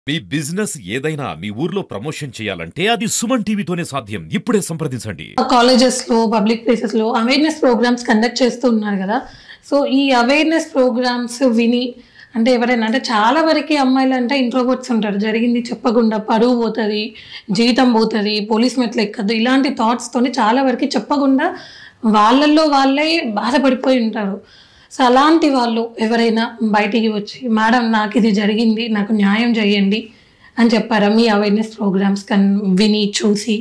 మీ business ఏదైనా మీ ఊర్లో promotion చేయాలంటే అది సుమన్ టీవీతోనే సాధ్యం. ఇప్పుడే సంప్రదించండి. కాలేజెస్ లో పబ్లిక్ ప్లేసెస్ లో అవేర్నెస్ ప్రోగ్రామ్స్ కండక్ట్ చేస్తూ ఉన్నారు కదా. సో ఈ అవేర్నెస్ ప్రోగ్రామ్స్ విని అంటే ఎవరైనా అంటే చాలా వరకు అమ్మాయిలు అంటే ఇంట్రోవర్ట్స్ ఉంటారు. జరిగింది చెప్పకుండా పరువు పోతుంది, జీవితం పోతుంది, పోలీస్ మెట్లు ఎక్కద్దు, ఇలాంటి థాట్స్తోని చాలా వరకు చెప్పకుండా వాళ్ళల్లో వాళ్ళే బాధపడిపోయి ఉంటారు. సో అలాంటి వాళ్ళు ఎవరైనా బయటికి వచ్చి మేడం నాకు ఇది జరిగింది, నాకు న్యాయం చేయండి అని చెప్పారా మీ అవేర్నెస్ ప్రోగ్రామ్స్ విని చూసి?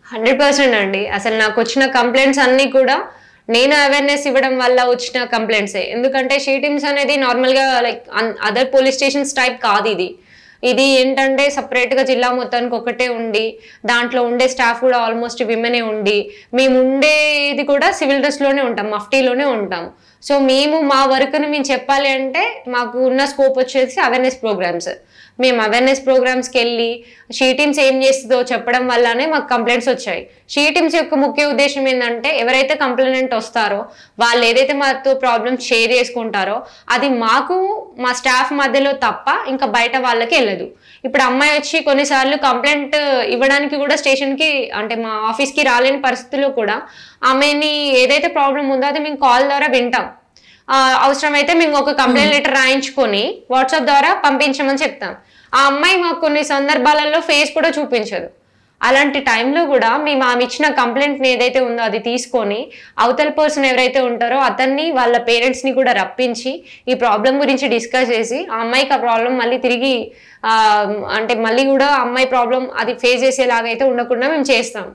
100% అండి. అసలు నాకు వచ్చిన కంప్లైంట్స్ అన్నీ కూడా నేను అవేర్నెస్ ఇవ్వడం వల్ల వచ్చిన కంప్లైంట్సే. ఎందుకంటే షీ టీమ్స్ అనేది నార్మల్గా like other police stations type కాదు. ఇది ఏంటంటే సపరేట్గా జిల్లా మొత్తానికి ఒకటే ఉండి దాంట్లో ఉండే స్టాఫ్ కూడా ఆల్మోస్ట్ విమెనే ఉండి మేము ఉండేది కూడా సివిల్ డ్రెస్లోనే ఉంటాం, మఫ్టీలోనే ఉంటాం. సో మేము మా వర్క్ని మేము చెప్పాలి అంటే మాకు ఉన్న స్కోప్ వచ్చేసి అవేర్నెస్ ప్రోగ్రామ్స్. మేము అవేర్నెస్ ప్రోగ్రామ్స్కి వెళ్ళి షీ టీమ్స్ ఏం చేస్తుందో చెప్పడం వల్లనే మాకు కంప్లైంట్స్ వచ్చాయి. షీ టీమ్స్ యొక్క ముఖ్య ఉద్దేశం ఏంటంటే ఎవరైతే కంప్లైంట్ వస్తారో వాళ్ళు ఏదైతే మాతో ప్రాబ్లమ్స్ షేర్ చేసుకుంటారో అది మాకు మా స్టాఫ్ మధ్యలో తప్ప ఇంకా బయట వాళ్ళకి వెళ్ళదు. ఇప్పుడు అమ్మాయి వచ్చి కొన్నిసార్లు కంప్లైంట్ ఇవ్వడానికి కూడా స్టేషన్కి అంటే మా ఆఫీస్కి రాలేని పరిస్థితుల్లో కూడా ఆమెని ఏదైతే ప్రాబ్లం ఉందో అది మేము కాల్ ద్వారా వింటాం. అవసరమైతే మేము ఒక కంప్లైంట్ లెటర్ రాయించుకొని వాట్సాప్ ద్వారా పంపించమని చెప్తాం. ఆ అమ్మాయి మాకు కొన్ని సందర్భాలలో ఫేస్ కూడా చూపించదు. అలాంటి టైంలో కూడా మేము ఆమె ఇచ్చిన కంప్లైంట్ని ఏదైతే ఉందో అది తీసుకొని అవతల పర్సన్ ఎవరైతే ఉంటారో అతన్ని వాళ్ళ పేరెంట్స్ని కూడా రప్పించి ఈ ప్రాబ్లం గురించి డిస్కస్ చేసి ఆ అమ్మాయికి ఆ ప్రాబ్లం మళ్ళీ తిరిగి అంటే మళ్ళీ కూడా అమ్మాయి ప్రాబ్లం అది ఫేస్ చేసేలాగైతే ఉండకుండా మేము చేస్తాం.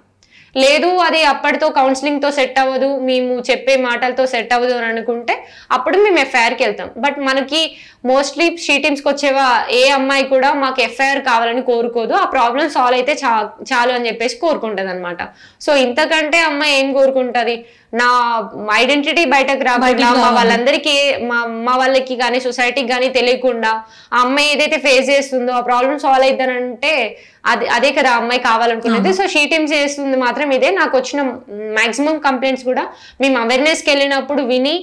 లేదు అది అప్పటితో కౌన్సిలింగ్తో సెట్ అవ్వదు, మేము చెప్పే మాటలతో సెట్ అవ్వదు అని అనుకుంటే అప్పుడు మేము ఎఫ్ఐఆర్కి వెళ్తాం. బట్ మనకి మోస్ట్లీ షీ టీమ్స్కి వచ్చేవా ఏ అమ్మాయి కూడా మాకు ఎఫ్ఐఆర్ కావాలని కోరుకోదు, ఆ ప్రాబ్లం సాల్వ్ అయితే చాలు అని చెప్పేసి కోరుకుంటుంది అనమాట. సో ఇంతకంటే అమ్మాయి ఏం కోరుకుంటుంది? నా ఐడెంటిటీ బయటకు రాకుండా మా వాళ్ళందరికీ మా వాళ్ళకి కానీ సొసైటీకి కానీ తెలియకుండా ఆ అమ్మాయి ఏదైతే ఫేస్ చేస్తుందో ఆ ప్రాబ్లమ్ సాల్వ్ అవుతానంటే అదే కదా అమ్మాయి కావాలనుకునేది. సో షీ టీమ్స్ చేస్తుంది మాత్రం ఇదే. నాకు వచ్చిన మాక్సిమం కంప్లైంట్స్ కూడా మేము అవేర్నెస్కి వెళ్ళినప్పుడు విని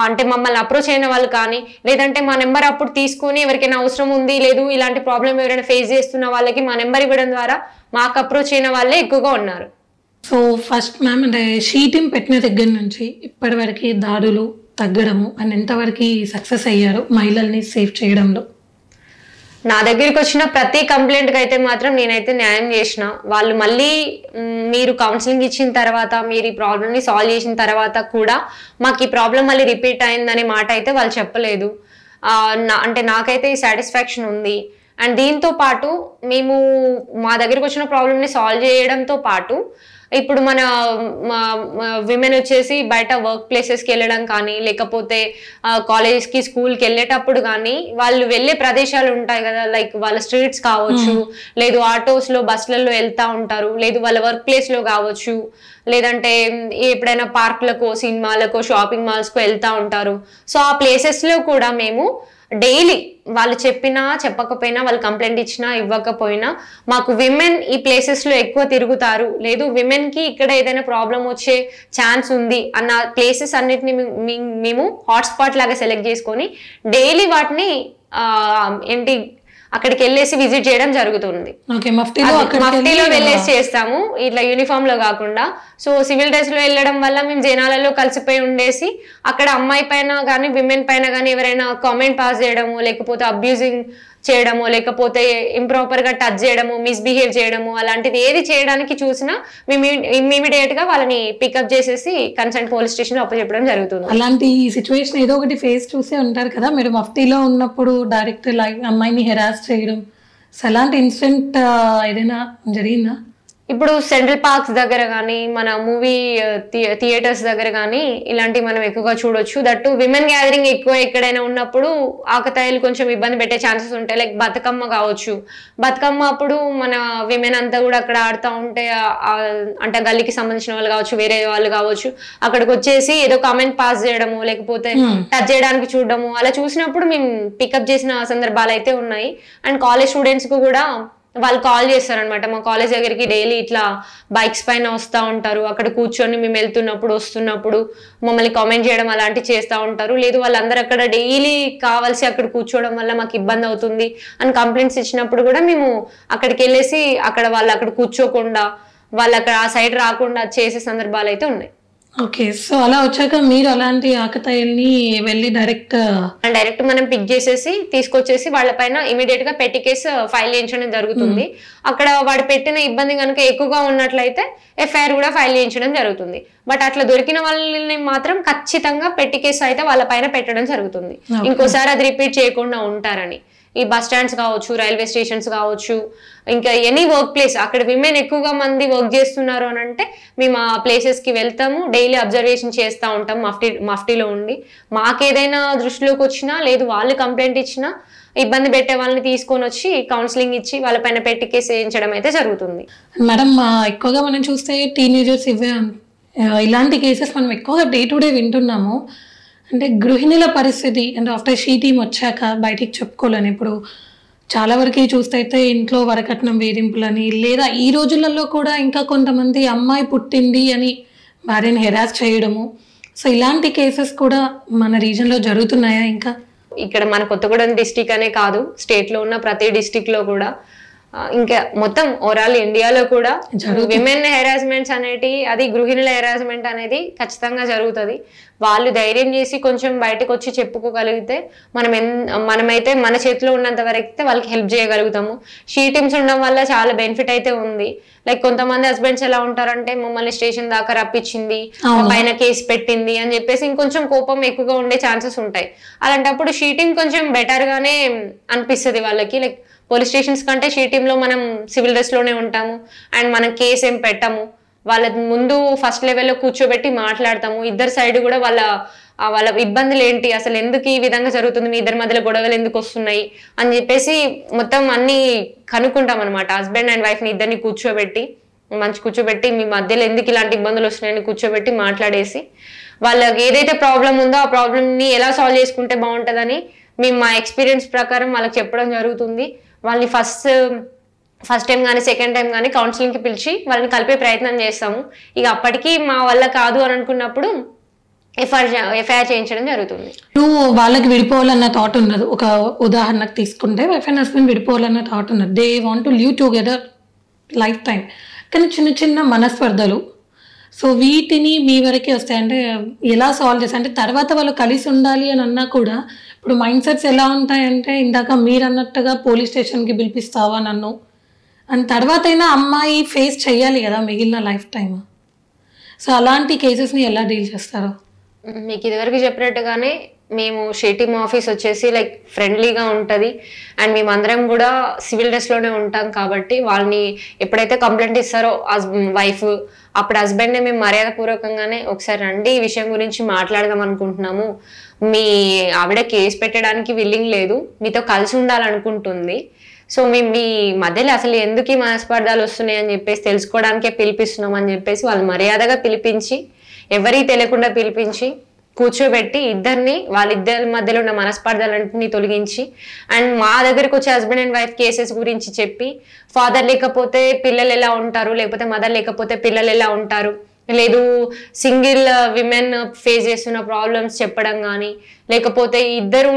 అంటే మమ్మల్ని అప్రోచ్ అయిన వాళ్ళు కానీ లేదంటే మా నెంబర్ అప్పుడు తీసుకొని ఎవరికైనా అవసరం ఉంది లేదు ఇలాంటి ప్రాబ్లం ఎవరైనా ఫేస్ చేస్తున్న వాళ్ళకి మా నెంబర్ ఇవ్వడం ద్వారా మాకు అప్రోచ్ అయిన వాళ్ళే ఎక్కువగా ఉన్నారు. సో ఫస్ట్ మ్యామ్ అంటే షీ టీమ్ పెట్టిన దగ్గర నుంచి ఇప్పటి వరకు దాడులు తగ్గడము అండ్ ఎంతవరకు సక్సెస్ అయ్యారు మహిళల్ని సేఫ్ చేయడంలో? నా దగ్గరికి వచ్చిన ప్రతి కంప్లైంట్కి అయితే మాత్రం నేనైతే న్యాయం చేసిన. వాళ్ళు మళ్ళీ మీరు కౌన్సిలింగ్ ఇచ్చిన తర్వాత మీరు ఈ ప్రాబ్లమ్ని సాల్వ్ చేసిన తర్వాత కూడా మాకు ఈ ప్రాబ్లం మళ్ళీ రిపీట్ అయిందనే మాట అయితే వాళ్ళు చెప్పలేదు. అంటే నాకైతే ఈ సాటిస్ఫాక్షన్ ఉంది. అండ్ దీంతో పాటు మేము మా దగ్గరికి వచ్చిన ప్రాబ్లమ్ని సాల్వ్ చేయడంతో పాటు ఇప్పుడు మన విమెన్ వచ్చేసి బయట వర్క్ ప్లేసెస్కి వెళ్ళడం కానీ లేకపోతే కాలేజ్కి స్కూల్కి వెళ్ళేటప్పుడు కానీ వాళ్ళు వెళ్ళే ప్రదేశాలు ఉంటాయి కదా, లైక్ వాళ్ళ స్ట్రీట్స్ కావచ్చు, లేదు ఆటోస్లో బస్సులలో వెళ్తూ ఉంటారు, లేదు వాళ్ళ వర్క్ ప్లేస్లో కావచ్చు, లేదంటే ఎప్పుడైనా పార్క్లకో సినిమాలకో షాపింగ్ మాల్స్కో వెళ్తూ ఉంటారు. సో ఆ ప్లేసెస్లో కూడా మేము డైలీ వాళ్ళు చెప్పినా చెప్పకపోయినా వాళ్ళు కంప్లైంట్ ఇచ్చినా ఇవ్వకపోయినా మాకు విమెన్ ఈ ప్లేసెస్లో ఎక్కువ తిరుగుతారు, లేదు విమెన్కి ఇక్కడ ఏదైనా ప్రాబ్లం వచ్చే ఛాన్స్ ఉంది అన్న ప్లేసెస్ అన్నిటిని మేము హాట్స్పాట్ లాగా సెలెక్ట్ చేసుకొని డైలీ వాటిని ఏంటి అక్కడికి వెళ్ళేసి విజిట్ చేయడం జరుగుతుంది. మఫ్టీలో వెళ్ళేసి చేస్తాము, ఇట్లా యూనిఫామ్ లో కాకుండా. సో సివిల్ డ్రెస్ లో వెళ్ళడం వల్ల మేము జనాలలో కలిసిపోయి ఉండేసి అక్కడ అమ్మాయి పైన కానీ విమెన్ పైన కానీ ఎవరైనా కామెంట్ పాస్ చేయడము లేకపోతే అబ్యూజింగ్ చేయడము లేకపోతే ఇంప్రాపర్ గా టచ్ చేయడము మిస్బిహేవ్ చేయడము అలాంటిది ఏది చేయడానికి చూసినా మేము ఇమ్మీడియట్ గా వాళ్ళని పికప్ చేసేసి కన్సర్న్ పోలీస్ స్టేషన్ అప్పచెప్పడం జరుగుతుంది. అలాంటి సిచ్యువేషన్ ఏదో ఒకటి ఫేస్ చూసే ఉంటారు కదా మీరు మఫ్టీలో ఉన్నప్పుడు, డైరెక్ట్ అమ్మాయిని హెరాస్ చేయడం, అలాంటి ఇన్సిడెంట్ ఏదైనా జరిగిందా? ఇప్పుడు సెంట్రల్ పార్క్స్ దగ్గర కానీ మన మూవీ థియేటర్స్ దగ్గర కానీ ఇలాంటివి మనం ఎక్కువగా చూడొచ్చు. దట్టు విమెన్ గ్యాదరింగ్ ఎక్కువ ఎక్కడైనా ఉన్నప్పుడు ఆకతాయిలు కొంచెం ఇబ్బంది పెట్టే ఛాన్సెస్ ఉంటాయి. లైక్ బతుకమ్మ కావచ్చు, బతుకమ్మ అప్పుడు మన విమెన్ అంతా కూడా అక్కడ ఆడుతూ ఉంటే అంటే గల్లీకి సంబంధించిన వాళ్ళు కావచ్చు వేరే వాళ్ళు కావచ్చు అక్కడికి వచ్చేసి ఏదో కామెంట్ పాస్ చేయడము లేకపోతే టచ్ చేయడానికి చూడడము అలా చూసినప్పుడు మేము పికప్ చేసిన సందర్భాలు అయితే ఉన్నాయి. అండ్ కాలేజ్ స్టూడెంట్స్కి కూడా వాళ్ళు కాల్ చేస్తారనమాట మా కాలేజ్ దగ్గరికి డైలీ ఇట్లా బైక్స్ పైన వస్తూ ఉంటారు, అక్కడ కూర్చొని మేము వెళ్తున్నప్పుడు వస్తున్నప్పుడు మమ్మల్ని కామెంట్ చేయడం అలాంటివి చేస్తూ ఉంటారు. లేదు వాళ్ళందరూ అక్కడ డైలీ కావాల్సి అక్కడ కూర్చోవడం వల్ల మాకు ఇబ్బంది అవుతుంది అని కంప్లైంట్స్ ఇచ్చినప్పుడు కూడా మేము అక్కడికి వెళ్ళేసి అక్కడ వాళ్ళు అక్కడ కూర్చోకుండా వాళ్ళు అక్కడ ఆ సైడ్ రాకుండా చేసే సందర్భాలు అయితే ఉన్నాయి. ఓకే, సో అలా వచ్చాక మీరు అలాంటి ఆకతాయిల్ని వెళ్ళి డైరెక్ట్ మనం పిక్ చేసేసి తీసుకొచ్చేసి వాళ్ళపైన ఇమీడియట్ గా పెట్టి కేసు ఫైల్ చేయించడం జరుగుతుంది. అక్కడ వాడు పెట్టిన ఇబ్బంది కనుక ఎక్కువగా ఉన్నట్లయితే ఎఫ్ఐఆర్ కూడా ఫైల్ చేయించడం జరుగుతుంది. బట్ అట్లా దొరికిన వాళ్ళని మాత్రం ఖచ్చితంగా పెట్టి కేసు అయితే వాళ్ళ పైన పెట్టడం జరుగుతుంది, ఇంకోసారి అది రిపీట్ చేయకుండా ఉంటారని. ఈ బస్ స్టాండ్స్ కావచ్చు, రైల్వే స్టేషన్స్ కావచ్చు, ఇంకా ఎనీ వర్క్ ప్లేస్ అక్కడ విమెన్ ఎక్కువగా మంది వర్క్ చేస్తున్నారు అని అంటే మేము ఆ ప్లేసెస్కి వెళ్తాము, డైలీ అబ్జర్వేషన్ చేస్తూ ఉంటాం మఫ్టీలో ఉండి. మాకేదైనా దృష్టిలోకి వచ్చినా లేదు వాళ్ళు కంప్లైంట్ ఇచ్చినా ఇబ్బంది పెట్టే వాళ్ళని తీసుకొని వచ్చి కౌన్సిలింగ్ ఇచ్చి వాళ్ళపైన పెట్టి కేసు వేయించడం అయితే జరుగుతుంది. మేడం ఎక్కువగా మనం చూస్తే టీనేజర్స్ ఇలాంటి కేసెస్ మనం ఎక్కువగా డే టు డే వింటున్నాము. అంటే గృహిణుల పరిస్థితి అంటే ఆఫ్టర్ షీ టీమ్ వచ్చాక బయటికి చెప్పుకోలేని ఇప్పుడు చాలా వరకు చూస్తే అయితే ఇంట్లో వరకట్నం వేధింపులని, లేదా ఈ రోజులలో కూడా ఇంకా కొంతమంది అమ్మాయి పుట్టింది అని భార్యని హెరాస్ చేయడము, సో ఇలాంటి కేసెస్ కూడా మన రీజన్లో జరుగుతున్నాయా? ఇంకా ఇక్కడ మన కొత్తగూడెం డిస్టిక్ అనే కాదు, స్టేట్లో ఉన్న ప్రతి డిస్టిక్లో కూడా ఇంకా మొత్తం ఓవరాల్ ఇండియాలో కూడా విమెన్ హెరాస్మెంట్స్ అనేటి, అది గృహిణుల హెరాస్మెంట్ అనేది ఖచ్చితంగా జరుగుతుంది. వాళ్ళు ధైర్యం చేసి కొంచెం బయటకు వచ్చి చెప్పుకోగలిగితే మనమైతే మన చేతిలో ఉన్నంత వరకు వాళ్ళకి హెల్ప్ చేయగలుగుతాము. షీ టీమ్స్ ఉండడం వల్ల చాలా బెనిఫిట్ అయితే ఉంది. లైక్ కొంతమంది హస్బెండ్స్ ఎలా ఉంటారంటే మమ్మల్ని స్టేషన్ దాకా రప్పించింది, పైన కేసు పెట్టింది అని చెప్పేసి ఇంకొంచెం కోపం ఎక్కువగా ఉండే ఛాన్సెస్ ఉంటాయి. అలాంటప్పుడు షీ టీమ్ కొంచెం బెటర్ గానే అనిపిస్తుంది వాళ్ళకి. లైక్ పోలీస్ స్టేషన్స్ కంటే షీ టీంలో మనం సివిల్ డ్రెస్లోనే ఉంటాము అండ్ మనం కేసు ఏం పెట్టాము, వాళ్ళ ముందు ఫస్ట్ లెవెల్లో కూర్చోబెట్టి మాట్లాడతాము. ఇద్దరు సైడ్ కూడా వాళ్ళ ఇబ్బందులు ఏంటి, అసలు ఎందుకు ఈ విధంగా జరుగుతుంది, మీ ఇద్దరి మధ్యలో గొడవలు ఎందుకు వస్తున్నాయి అని చెప్పేసి మొత్తం అన్ని కనుక్కుంటాం అనమాట. హస్బెండ్ అండ్ వైఫ్ని ఇద్దరిని కూర్చోబెట్టి మీ మధ్యలో ఎందుకు ఇలాంటి ఇబ్బందులు వస్తున్నాయని కూర్చోబెట్టి మాట్లాడేసి వాళ్ళకి ఏదైతే ప్రాబ్లం ఉందో ఆ ప్రాబ్లమ్ని ఎలా సాల్వ్ చేసుకుంటే బాగుంటుందని మేము మా ఎక్స్పీరియన్స్ ప్రకారం వాళ్ళకి చెప్పడం జరుగుతుంది. వాళ్ళని ఫస్ట్ టైం కానీ సెకండ్ టైం కానీ కౌన్సిలింగ్కి పిలిచి వాళ్ళని కలిపే ప్రయత్నం చేస్తాము. ఇక అప్పటికి మా వల్ల కాదు అని అనుకున్నప్పుడు ఎఫ్ఐఆర్ చేయించడం జరుగుతుంది. వాళ్ళకి విడిపోవాలన్న థాట్ ఉన్నది. ఒక ఉదాహరణకు తీసుకుంటే వైఫ్ అండ్ హస్బెండ్ విడిపోవాలన్న థాట్ ఉన్నది. They want to live together life time, కానీ చిన్న చిన్న మనస్పర్ధలు, సో వీటిని మీ వరకే వస్తాయి. అంటే ఎలా సాల్వ్ చేస్తాయి అంటే తర్వాత వాళ్ళు కలిసి ఉండాలి అని అన్నా కూడా ఇప్పుడు మైండ్ సెట్స్ ఎలా ఉంటాయంటే ఇందాక మీరు అన్నట్టుగా పోలీస్ స్టేషన్కి పిలిపిస్తావా నన్ను అని తర్వాత అయినా అమ్మాయి ఫేస్ చేయాలి కదా మిగిలిన లైఫ్ టైం. సో అలాంటి కేసెస్ని ఎలా డీల్ చేస్తారు? మీకు ఇదివరకు చెప్పినట్టుగానే మేము షీ టీమ్ ఆఫీస్ వచ్చేసి లైక్ ఫ్రెండ్లీగా ఉంటుంది అండ్ మేమందరం కూడా సివిల్ డ్రెస్లోనే ఉంటాం కాబట్టి వాళ్ళని ఎప్పుడైతే కంప్లైంట్ ఇస్తారో వైఫ్ అప్పుడు హస్బెండ్ని మేము మర్యాదపూర్వకంగానే ఒకసారి రండి ఈ విషయం గురించి మాట్లాడదాం అనుకుంటున్నాము, మీ ఆవిడ కేసు పెట్టడానికి విల్లింగ్ లేదు, మీతో కలిసి ఉండాలనుకుంటుంది, సో మేము మీ మధ్యలో అసలు ఎందుకు ఈ మనస్పర్ధాలు వస్తున్నాయి అని చెప్పేసి తెలుసుకోవడానికే పిలిపిస్తున్నాం అని చెప్పేసి వాళ్ళు మర్యాదగా పిలిపించి ఎవరికి తెలియకుండా పిలిపించి కూర్చోబెట్టి వాళ్ళిద్దరి మధ్యలో ఉన్న మనస్పర్ధలన్నింటినీ తొలగించి అండ్ మా దగ్గరకు వచ్చే హస్బెండ్ అండ్ వైఫ్ కేసెస్ గురించి చెప్పి ఫాదర్ లేకపోతే పిల్లలు ఎలా ఉంటారు, లేకపోతే మదర్ లేకపోతే పిల్లలు ఎలా ఉంటారు, లేదు సింగిల్ విమెన్ ఫేస్ చేస్తున్న ప్రాబ్లమ్స్ చెప్పడం కానీ, లేకపోతే ఇద్దరు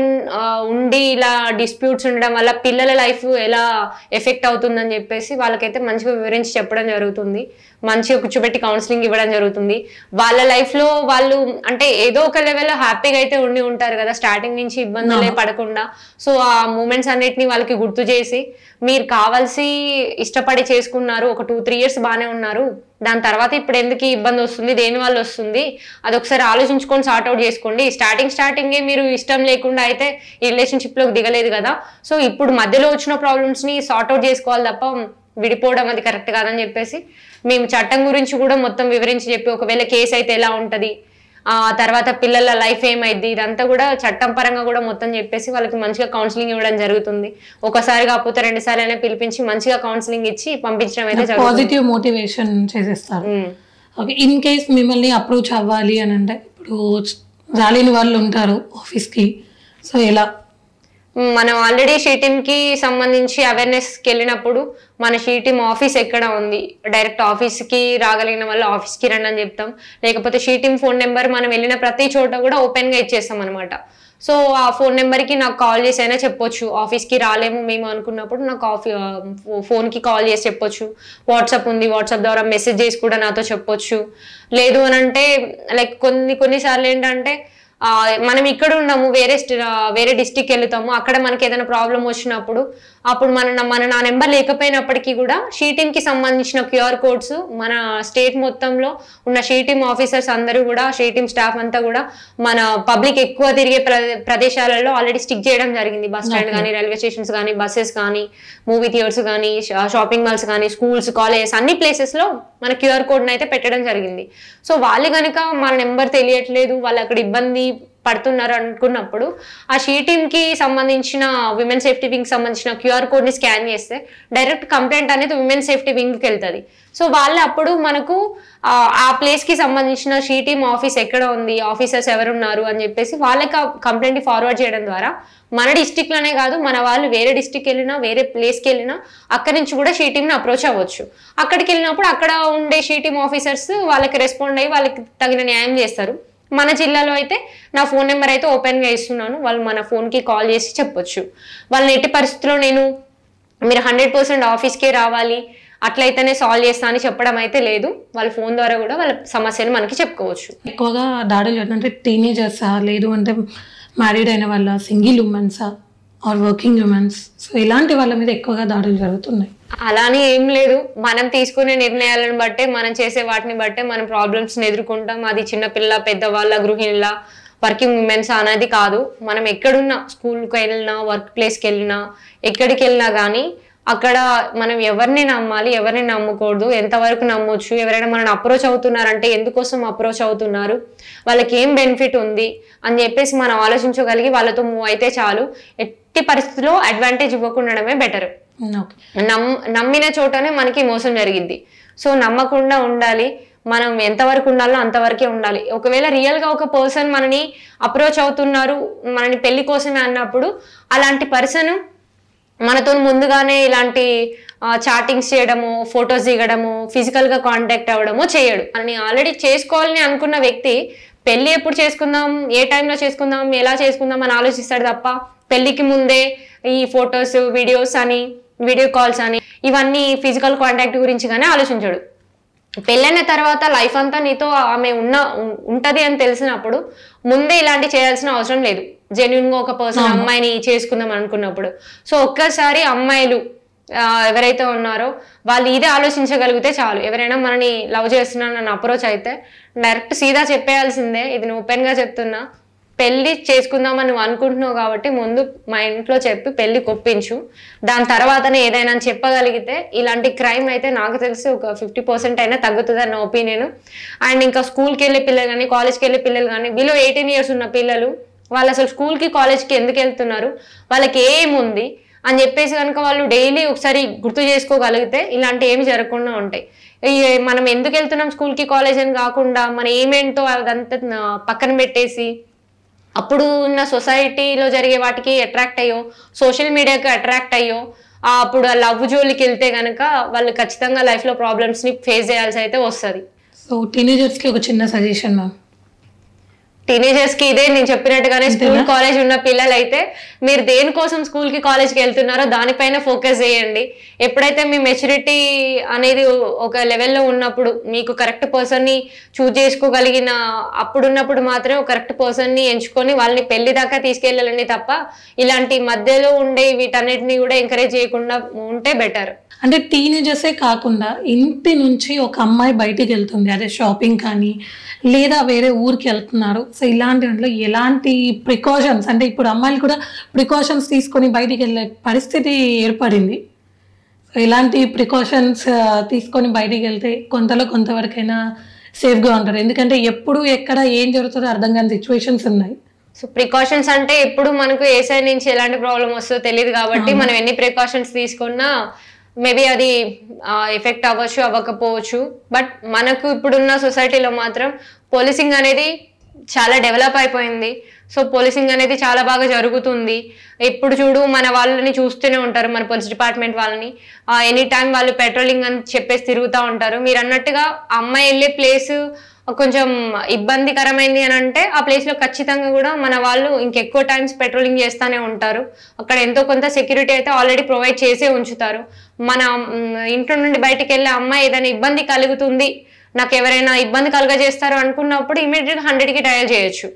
ఉండి ఇలా డిస్ప్యూట్స్ ఉండడం వల్ల పిల్లల లైఫ్ ఎలా ఎఫెక్ట్ అవుతుందని చెప్పేసి వాళ్ళకైతే మంచిగా వివరించి చెప్పడం జరుగుతుంది. మంచిగా కూర్చోబెట్టి కౌన్సిలింగ్ ఇవ్వడం జరుగుతుంది. వాళ్ళ లైఫ్లో వాళ్ళు అంటే ఏదో ఒక లెవెల్లో హ్యాపీగా అయితే ఉండి ఉంటారు కదా స్టార్టింగ్ నుంచి ఇబ్బందులే పడకుండా. సో ఆ మూమెంట్స్ అన్నిటిని వాళ్ళకి గుర్తు చేసి మీరు కావాల్సి ఇష్టపడి చేసుకున్నారు, ఒక 2-3 years బాగానే ఉన్నారు, దాని తర్వాత ఇప్పుడు ఎందుకు ఇబ్బంది వస్తుంది, దేని వల్ల వస్తుంది, అది ఒకసారి ఆలోచించుకొని సార్ట్అవుట్ చేసుకోండి. స్టార్టింగే మీరు ఇష్టం లేకుండా అయితే ఈ రిలేషన్షిప్లోకి దిగలేదు కదా, సో ఇప్పుడు మధ్యలో వచ్చిన ప్రాబ్లమ్స్ని సార్ట్అవుట్ చేసుకోవాలి తప్ప విడిపోవడం అది కరెక్ట్ కాదని చెప్పేసి మేము చట్టం గురించి కూడా మొత్తం వివరించి చెప్పి ఒకవేళ కేసు అయితే ఎలా ఉంటుంది, ఆ తర్వాత పిల్లల లైఫ్ ఏమైంది, ఇదంతా కూడా చట్టం పరంగా కూడా మొత్తం చెప్పేసి వాళ్ళకి మంచిగా కౌన్సిలింగ్ ఇవ్వడం జరుగుతుంది. ఒకసారి కాకపోతే 2 సార్లు అయినా పిలిపించి మంచిగా కౌన్సిలింగ్ ఇచ్చి పంపించడం అయితే జరుగుతుంది. పాజిటివ్ మోటివేషన్ చేసేస్తారు. ఓకే, ఇన్ కేస్ మిమ్మల్ని అప్రోచ్ అవ్వాలి అని అంటే ఇప్పుడు రాలేని వాళ్ళు ఉంటారు ఆఫీస్కి, సో ఎలా? మనం ఆల్రెడీ షీటీమ్కి సంబంధించి అవేర్నెస్కి వెళ్ళినప్పుడు మన షీటీమ్ ఆఫీస్ ఎక్కడ ఉంది, డైరెక్ట్ ఆఫీస్కి రాగలిగిన వాళ్ళు ఆఫీస్కి రండి అని చెప్తాం. లేకపోతే షీటీమ్ ఫోన్ నెంబర్ మనం వెళ్ళిన ప్రతి చోట కూడా ఓపెన్గా ఇచ్చేస్తాం అనమాట. సో ఆ ఫోన్ నెంబర్కి నాకు కాల్ చేసి అయినా చెప్పొచ్చు, ఆఫీస్కి రాలేము మేము అనుకున్నప్పుడు నాకు ఫోన్కి కాల్ చేసి చెప్పొచ్చు. వాట్సాప్ ఉంది, వాట్సాప్ ద్వారా మెసేజ్ చేసి కూడా నాతో చెప్పొచ్చు. లేదు అని అంటే లైక్ కొన్నిసార్లు ఏంటంటే మనం ఇక్కడ ఉన్నాము, వేరే డిస్టిక్ వెళ్తాము, అక్కడ మనకి ఏదైనా ప్రాబ్లం వచ్చినప్పుడు అప్పుడు నా నెంబర్ లేకపోయినప్పటికీ కూడా షీటీమ్కి సంబంధించిన క్యూఆర్ కోడ్స్ మన స్టేట్ మొత్తంలో ఉన్న షీటీమ్ ఆఫీసర్స్ అందరూ కూడా, షీటీమ్ స్టాఫ్ అంతా కూడా మన పబ్లిక్ ఎక్కువ తిరిగే ప్రదేశాలలో ఆల్రెడీ స్టిక్ చేయడం జరిగింది. బస్ స్టాండ్ కానీ, రైల్వే స్టేషన్స్ కానీ, బస్సెస్ కానీ, మూవీ థియేటర్స్ కానీ, షాపింగ్ మాల్స్ కానీ, స్కూల్స్, కాలేజెస్ అన్ని ప్లేసెస్లో మన క్యూఆర్ కోడ్ని అయితే పెట్టడం జరిగింది. సో వాళ్ళు కనుక మన నెంబర్ తెలియట్లేదు, వాళ్ళు అక్కడ ఇబ్బంది పడుతున్నారు అనుకున్నప్పుడు ఆ షీటీమ్కి సంబంధించిన విమెన్ సేఫ్టీ వింగ్కి సంబంధించిన క్యూఆర్ కోడ్ని స్కాన్ చేస్తే డైరెక్ట్ కంప్లైంట్ అనేది విమెన్ సేఫ్టీ వింగ్కి వెళ్తుంది. సో వాళ్ళు అప్పుడు మనకు ఆ ప్లేస్కి సంబంధించిన షీటీమ్ ఆఫీస్ ఎక్కడ ఉంది, ఆఫీసర్స్ ఎవరున్నారు అని చెప్పేసి వాళ్ళకి ఆ కంప్లైంట్ని ఫార్వర్డ్ చేయడం ద్వారా మన డిస్టిక్లోనే కాదు, మన వాళ్ళు వేరే డిస్టిక్ వెళ్ళినా, వేరే ప్లేస్కి వెళ్ళినా అక్కడి నుంచి కూడా షీటీమ్ని అప్రోచ్ అవ్వచ్చు. అక్కడికి వెళ్ళినప్పుడు అక్కడ ఉండే షీటీమ్ ఆఫీసర్స్ వాళ్ళకి రెస్పాండ్ అయ్యి వాళ్ళకి తగిన న్యాయం చేస్తారు. మన జిల్లాలో అయితే నా ఫోన్ నెంబర్ అయితే ఓపెన్గా ఇస్తున్నాను, వాళ్ళు మన ఫోన్కి కాల్ చేసి చెప్పొచ్చు. వాళ్ళని ఎట్టి పరిస్థితుల్లో మీరు 100% ఆఫీస్కే రావాలి, అట్లయితేనే సాల్వ్ చేస్తా అని చెప్పడం అయితే లేదు. వాళ్ళ ఫోన్ ద్వారా కూడా వాళ్ళ సమస్యలు మనకి చెప్పుకోవచ్చు. ఎక్కువగా దాడులు అంటే టీనేజర్సా, లేదు అంటే మ్యారీడ్ అయిన వాళ్ళ, సింగిల్ ఉమెన్సా ఆర్ వర్కింగ్ ఉమెన్స్, సో ఇలాంటి వాళ్ళ మీద ఎక్కువగా దాడులు జరుగుతున్నాయి? అలానే ఏం లేదు, మనం తీసుకునే నిర్ణయాలను బట్టే, మనం చేసే వాటిని బట్టే మనం ప్రాబ్లమ్స్ని ఎదుర్కొంటాం. అది చిన్నపిల్ల, పెద్దవాళ్ళ, గృహిణుల, వర్కింగ్ ఉమెన్స్ అనేది కాదు. మనం ఎక్కడున్నా, స్కూల్కి వెళ్ళినా, వర్క్ ప్లేస్కి వెళ్ళినా, ఎక్కడికి వెళ్ళినా కానీ అక్కడ మనం ఎవరిని నమ్మాలి, ఎవరిని నమ్మకూడదు, ఎంతవరకు నమ్మొచ్చు, ఎవరైనా మనల్ని అప్రోచ్ అవుతున్నారంటే ఎందుకోసం అప్రోచ్ అవుతున్నారు, వాళ్ళకి ఏం బెనిఫిట్ ఉంది అని చెప్పేసి మనం ఆలోచించగలిగి వాళ్ళతో మూవ్ అయితే చాలు. ఎట్టి పరిస్థితుల్లో అడ్వాంటేజ్ ఇవ్వకుండానే బెటర్. నమ్మిన చోటనే మనకి మోసం జరిగింది. సో నమ్మకుండా ఉండాలి, మనం ఎంతవరకు ఉండాలో అంతవరకే ఉండాలి. ఒకవేళ రియల్గా ఒక పర్సన్ మనని అప్రోచ్ అవుతున్నారు, మనని పెళ్లి కోసమే అన్నప్పుడు అలాంటి పర్సన్ మనతో ముందుగానే ఇలాంటి చాటింగ్స్ చేయడము, ఫొటోస్ దిగడము, ఫిజికల్గా కాంటాక్ట్ అవ్వడము చేయడు. అని ఆల్రెడీ చేసుకోవాలని అనుకున్న వ్యక్తి పెళ్లి ఎప్పుడు చేసుకుందాం, ఏ టైంలో చేసుకుందాం, ఎలా చేసుకుందాం అని ఆలోచిస్తాడు తప్ప పెళ్లికి ముందే ఈ ఫొటోస్, వీడియోస్ అని, వీడియో కాల్స్ అని ఇవన్నీ ఫిజికల్ కాంటాక్ట్ గురించి కానీ ఆలోచించాడు. పెళ్ళైన తర్వాత లైఫ్ అంతా నీతో ఆమె ఉంటది అని తెలిసినప్పుడు ముందే ఇలాంటి చేయాల్సిన అవసరం లేదు. జెన్యున్గా ఒక పర్సన్ అమ్మాయిని చేసుకుందాం అనుకున్నప్పుడు. సో ఒక్కసారి అమ్మాయిలు ఎవరైతే ఉన్నారో వాళ్ళు ఇదే ఆలోచించగలిగితే చాలు. ఎవరైనా మనని లవ్ చేస్తున్నా నన్ను అప్రోచ్ అయితే డైరెక్ట్ సీదా చెప్పేయాల్సిందే. ఇది నేను ఓపెన్గా చెప్తున్నా, పెళ్లి చేసుకుందామని నువ్వు అనుకుంటున్నావు కాబట్టి ముందు మా ఇంట్లో చెప్పి పెళ్లి కొప్పించు, దాని తర్వాతనే ఏదైనా చెప్పగలిగితే ఇలాంటి క్రైమ్ అయితే నాకు తెలిసి ఒక 50% అయినా తగ్గుతుంది అన్న ఒపీనియన్. అండ్ ఇంకా స్కూల్కి వెళ్ళే పిల్లలు కానీ, కాలేజ్కి వెళ్ళే పిల్లలు కానీ, బిలో 18 years ఉన్న పిల్లలు వాళ్ళు అసలు స్కూల్కి, కాలేజ్కి ఎందుకు వెళ్తున్నారు, వాళ్ళకి ఏముంది అని చెప్పేసి కనుక వాళ్ళు డైలీ ఒకసారి గుర్తు చేసుకోగలిగితే ఇలాంటి ఏమి జరగకుండా ఉంటాయి. మనం ఎందుకు వెళ్తున్నాం స్కూల్కి, కాలేజ్ అని కాకుండా మన ఏమేంటో అదంతా పక్కన పెట్టేసి అప్పుడు ఉన్న సొసైటీలో జరిగే వాటికి అట్రాక్ట్ అయ్యో, సోషల్ మీడియాకి అట్రాక్ట్ అయ్యో అప్పుడు ఆ లవ్ జోలికి వెళ్తే కనుక వాళ్ళు ఖచ్చితంగా లైఫ్లో ప్రాబ్లమ్స్ని ఫేస్ చేయాల్సి అయితే వస్తుంది. సో టీనేజర్స్కి ఒక చిన్న సజెషన్ మ్యామ్. టీనేజర్స్కి ఇదే నేను చెప్పినట్టుగానే, స్కూల్, కాలేజ్ ఉన్న పిల్లలు అయితే మీరు దేనికోసం స్కూల్కి, కాలేజ్కి వెళ్తున్నారో దానిపైన ఫోకస్ చేయండి. ఎప్పుడైతే మీ మెచ్యూరిటీ అనేది ఒక లెవెల్లో ఉన్నప్పుడు, మీకు కరెక్ట్ పర్సన్ని చూజ్ చేసుకోగలిగిన అప్పుడున్నప్పుడు మాత్రమే ఒక కరెక్ట్ పర్సన్ని ఎంచుకొని వాళ్ళని పెళ్లి దాకా తీసుకెళ్ళాలని తప్ప ఇలాంటి మధ్యలో ఉండే వీటన్నిటిని కూడా ఎంకరేజ్ చేయకుండా ఉంటే బెటర్. అంటే టీనేజర్సే కాకుండా ఇంటి నుంచి ఒక అమ్మాయి బయటికి వెళ్తుంది, అదే షాపింగ్ కానీ లేదా వేరే ఊరికి వెళ్తున్నారు, సో ఇలాంటి దాంట్లో ఎలాంటి ప్రికాషన్స్, అంటే ఇప్పుడు అమ్మాయిలు కూడా ప్రికాషన్స్ తీసుకొని బయటికి వెళ్ళే పరిస్థితి ఏర్పడింది. సో ఇలాంటి ప్రికాషన్స్ తీసుకొని బయటికి వెళ్తే కొంతవరకైనా సేఫ్గా ఉంటారు. ఎందుకంటే ఎప్పుడు ఎక్కడ ఏం జరుగుతుందో అర్థం కాని సిచ్యువేషన్స్ ఉన్నాయి. సో ప్రికాషన్స్ అంటే ఎప్పుడు మనకు ఏ సైడ్ నుంచి ఎలాంటి ప్రాబ్లం వస్తుందో తెలియదు కాబట్టి మనం ఎన్ని ప్రికాషన్స్ తీసుకున్నా మేబీ అది ఎఫెక్ట్ అవ్వచ్చు, అవ్వకపోవచ్చు. బట్ మనకు ఇప్పుడున్న సొసైటీలో మాత్రం పోలీసింగ్ అనేది చాలా డెవలప్ అయిపోయింది. సో పోలీసింగ్ అనేది చాలా బాగా జరుగుతుంది. ఎప్పుడు చూడు మన వాళ్ళని చూస్తూనే ఉంటారు, మన పోలీస్ డిపార్ట్మెంట్ వాళ్ళని. ఎనీ టైం వాళ్ళు పెట్రోలింగ్ అని చెప్పేసి తిరుగుతూ ఉంటారు. మీరు అన్నట్టుగా అమ్మాయి వెళ్ళే ప్లేస్ కొంచెం ఇబ్బందికరమైంది అని అంటే ఆ ప్లేస్లో ఖచ్చితంగా కూడా మన వాళ్ళు ఇంకెక్కువ టైమ్స్ పెట్రోలింగ్ చేస్తూనే ఉంటారు. అక్కడ ఎంతో కొంత సెక్యూరిటీ అయితే ఆల్రెడీ ప్రొవైడ్ చేసే ఉంచుతారు. మన ఇంట్లో నుండి బయటికి వెళ్ళే అమ్మాయి ఏదైనా ఇబ్బంది కలుగుతుంది, నాకు ఎవరైనా ఇబ్బంది కలుగజేస్తారు అనుకున్నప్పుడు ఇమీడియట్గా 100కి డయల్ చేయొచ్చు.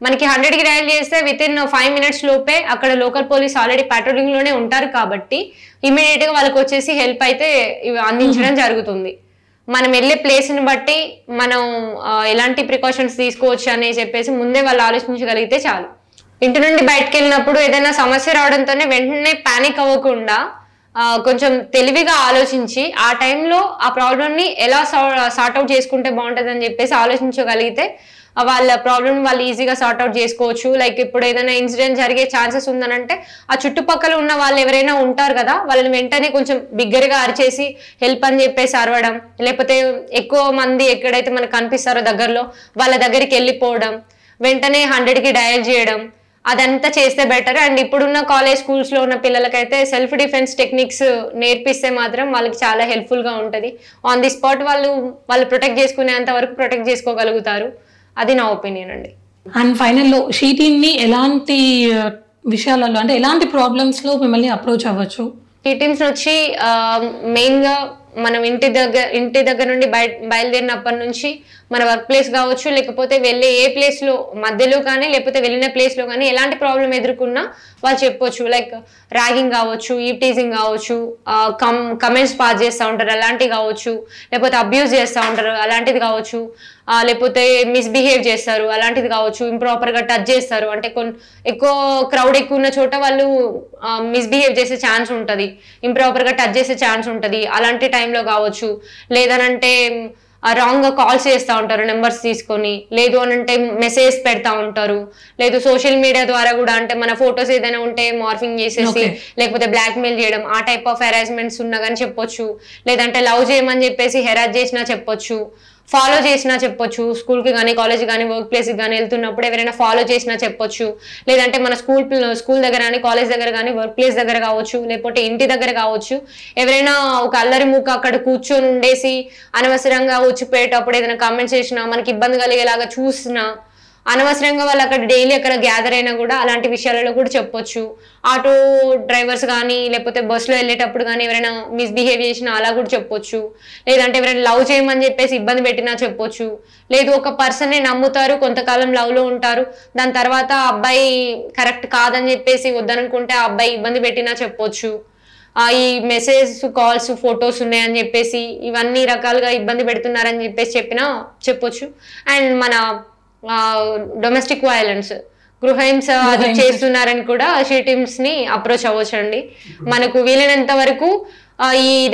మనకి 100కి డయల్ చేస్తే విత్ ఇన్ 5 minutes లోపే అక్కడ లోకల్ పోలీస్ ఆల్రెడీ పెట్రోలింగ్ లోనే ఉంటారు కాబట్టి ఇమీడియట్ గా వాళ్ళకి వచ్చేసి హెల్ప్ అయితే అందించడం జరుగుతుంది. మనం వెళ్ళే ప్లేస్ని బట్టి మనం ఎలాంటి ప్రికాషన్స్ తీసుకోవచ్చు అని చెప్పేసి ముందే వాళ్ళు ఆలోచించగలిగితే చాలు. ఇంటి నుండి బయటకు వెళ్ళినప్పుడు ఏదైనా సమస్య రావడంతోనే వెంటనే పానిక్ అవ్వకుండా కొంచెం తెలివిగా ఆలోచించి ఆ టైంలో ఆ ప్రాబ్లమ్ని ఎలా సార్ట్అవుట్ చేసుకుంటే బాగుంటుంది అని చెప్పేసి ఆలోచించగలిగితే వాళ్ళ ప్రాబ్లమ్ వాళ్ళు ఈజీగా సార్ట్అవుట్ చేసుకోవచ్చు. లైక్ ఇప్పుడు ఏదైనా ఇన్సిడెంట్ జరిగే ఛాన్సెస్ ఉందనంటే ఆ చుట్టుపక్కల ఉన్న వాళ్ళు ఎవరైనా ఉంటారు కదా, వాళ్ళని వెంటనే కొంచెం బిగ్గరగా అరిచేసి హెల్ప్ అని చెప్పేసి అరవడం, లేకపోతే ఎక్కువ మంది ఎక్కడైతే మనకు కనిపిస్తారో దగ్గరలో వాళ్ళ దగ్గరికి వెళ్ళిపోవడం, వెంటనే 100కి డయల్ చేయడం, అదంతా చేస్తే బెటర్. అండ్ ఇప్పుడున్న కాలేజ్ స్కూల్స్లో ఉన్న పిల్లలకైతే సెల్ఫ్ డిఫెన్స్ టెక్నిక్స్ నేర్పిస్తే మాత్రం వాళ్ళకి చాలా హెల్ప్ఫుల్గా ఉంటుంది. ఆన్ ది స్పాట్ వాళ్ళు ప్రొటెక్ట్ చేసుకునేంత వరకు ప్రొటెక్ట్ చేసుకోగలుగుతారు. అది నా ఒపీనియన్ అండి. అండ్ ఫైనల్లో షీ టీమ్ని ఎలాంటి విషయాలలో అంటే ఎలాంటి ప్రాబ్లమ్స్లో మిమ్మల్ని అప్రోచ్ అవ్వచ్చు? షీ టీమ్స్ వచ్చి మెయిన్గా మనం ఇంటి దగ్గర నుండి బయలుదేరినప్పటి నుంచి మన వర్క్ ప్లేస్ కావచ్చు, లేకపోతే వెళ్ళే ఏ ప్లేస్లో మధ్యలో కానీ లేకపోతే వెళ్ళిన ప్లేస్లో కానీ ఎలాంటి ప్రాబ్లం ఎదుర్కొన్నా వాళ్ళు చెప్పొచ్చు. లైక్ ర్యాగింగ్ కావచ్చు, ఈవ్టీజింగ్ కావచ్చు, కమెంట్స్ పాస్ చేస్తూ ఉంటారు అలాంటివి కావచ్చు, లేకపోతే అబ్యూస్ చేస్తూ ఉంటారు అలాంటిది కావచ్చు, లేకపోతే మిస్బిహేవ్ చేస్తారు అలాంటిది కావచ్చు, ఇంప్రాపర్గా టచ్ చేస్తారు అంటే ఎక్కువ క్రౌడ్ ఎక్కువ ఉన్న చోట వాళ్ళు మిస్బిహేవ్ చేసే ఛాన్స్ ఉంటుంది, ఇంప్రాపర్గా టచ్ చేసే ఛాన్స్ ఉంటుంది అలాంటి టైంలో కావచ్చు. లేదనంటే రాంగ్గా కాల్స్ చేస్తూ ఉంటారు నెంబర్స్ తీసుకొని, లేదు అని అంటే మెసేజ్ పెడతా ఉంటారు, లేదు సోషల్ మీడియా ద్వారా కూడా అంటే మన ఫొటోస్ ఏదైనా ఉంటే మార్ఫింగ్ చేసేసి లేకపోతే బ్లాక్మెయిల్ చేయడం, ఆ టైప్ ఆఫ్ హెరాస్మెంట్స్ ఉన్నా కానీ చెప్పొచ్చు. లేదంటే లవ్ చేయమని చెప్పేసి హెరాస్ చేసినా చెప్పొచ్చు, ఫాలో చేసినా చెప్పొచ్చు. స్కూల్కి కానీ కాలేజ్కి కానీ వర్క్ ప్లేస్కి కానీ వెళ్తున్నప్పుడు ఎవరైనా ఫాలో చేసినా చెప్పొచ్చు. లేదంటే మన స్కూల్ దగ్గర కానీ కాలేజ్ దగ్గర కానీ వర్క్ ప్లేస్ దగ్గర కావచ్చు, లేకపోతే ఇంటి దగ్గర కావచ్చు, ఎవరైనా ఒక అల్లరి ముక్క అక్కడ కూర్చొని ఉండేసి అనవసరంగా వచ్చిపోయేటప్పుడు ఏదైనా కామెంట్స్ చేసినా, మనకి ఇబ్బంది కలిగేలాగా చూసినా, అనవసరంగా వాళ్ళు అక్కడ డైలీ అక్కడ గ్యాదర్ అయినా కూడా అలాంటి విషయాలలో కూడా చెప్పొచ్చు. ఆటో డ్రైవర్స్ కానీ లేకపోతే బస్సులో వెళ్ళేటప్పుడు కానీ ఎవరైనా మిస్బిహేవ్ చేసినా అలా కూడా చెప్పొచ్చు. లేదంటే ఎవరైనా లవ్ చేయమని చెప్పేసి ఇబ్బంది పెట్టినా చెప్పొచ్చు. లేదు ఒక పర్సన్ని నమ్ముతారు, కొంతకాలం లవ్లో ఉంటారు, దాని తర్వాత అబ్బాయి కరెక్ట్ కాదని చెప్పేసి వద్దనుకుంటే ఆ అబ్బాయి ఇబ్బంది పెట్టినా చెప్పొచ్చు. ఈ మెసేజ్ కాల్స్ ఫొటోస్ ఉన్నాయని చెప్పేసి ఇవన్నీ రకాలుగా ఇబ్బంది పెడుతున్నారని చెప్పేసి చెప్పొచ్చు. అండ్ మన డొమెస్టిక్ వైలెన్స్, గృహహింస అది చేస్తున్నారని కూడా షీ టీమ్స్ ని అప్రోచ్ అవ్వచ్చు అండి. మనకు వీలైనంత వరకు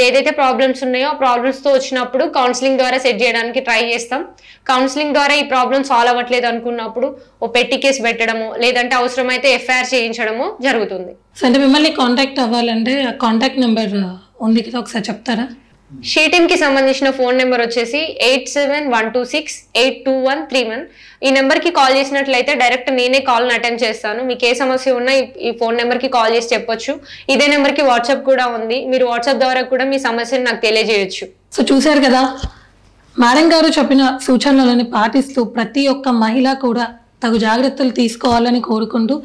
ఏదైతే ప్రాబ్లమ్స్ ఉన్నాయో ఆ ప్రాబ్లమ్స్ తో వచ్చినప్పుడు కౌన్సిలింగ్ ద్వారా సెట్ చేయడానికి ట్రై చేస్తాం. కౌన్సిలింగ్ ద్వారా ఈ ప్రాబ్లమ్ సాల్వ్ అవ్వట్లేదు అనుకున్నప్పుడు ఓ పెట్టి కేసు పెట్టడము, లేదంటే అవసరమైతే ఎఫ్ఐఆర్ చేయించడము జరుగుతుంది. సో అంటే మిమ్మల్ని కాంటాక్ట్ అవ్వాలంటే కాంటాక్ట్ నెంబర్ ఉంది కదా, ఒకసారి చెప్తారా? షీ టీమ్ కి సంబంధించిన ఫోన్ నెంబర్ వచ్చేసి 8712682131. ఈ నెంబర్ కి కాల్ చేసినట్లయితే డైరెక్ట్ నేనే కాల్ అటెండ్ చేస్తాను. మీకు ఏ సమస్య ఉన్నా ఈ ఫోన్ నెంబర్ కి కాల్ చేసి చెప్పొచ్చు. ఇదే నెంబర్ కి వాట్సాప్ కూడా ఉంది, మీరు వాట్సాప్ ద్వారా కూడా మీ సమస్యను నాకు తెలియజేయొచ్చు. సో చూశారు కదా, మేడం గారు చెప్పిన సూచనలను పాటిస్తూ ప్రతి ఒక్క మహిళ కూడా తగు జాగ్రత్తలు తీసుకోవాలని కోరుకుంటూ,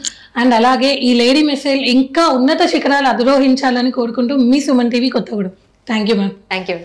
అండ్ అలాగే ఈ లేడీ మిసైల్ ఇంకా ఉన్నత శిఖరాలు అధిరోహించాలని కోరుకుంటూ మీ Suman TV Kothagudem. Thank you, ma'am. Thank you.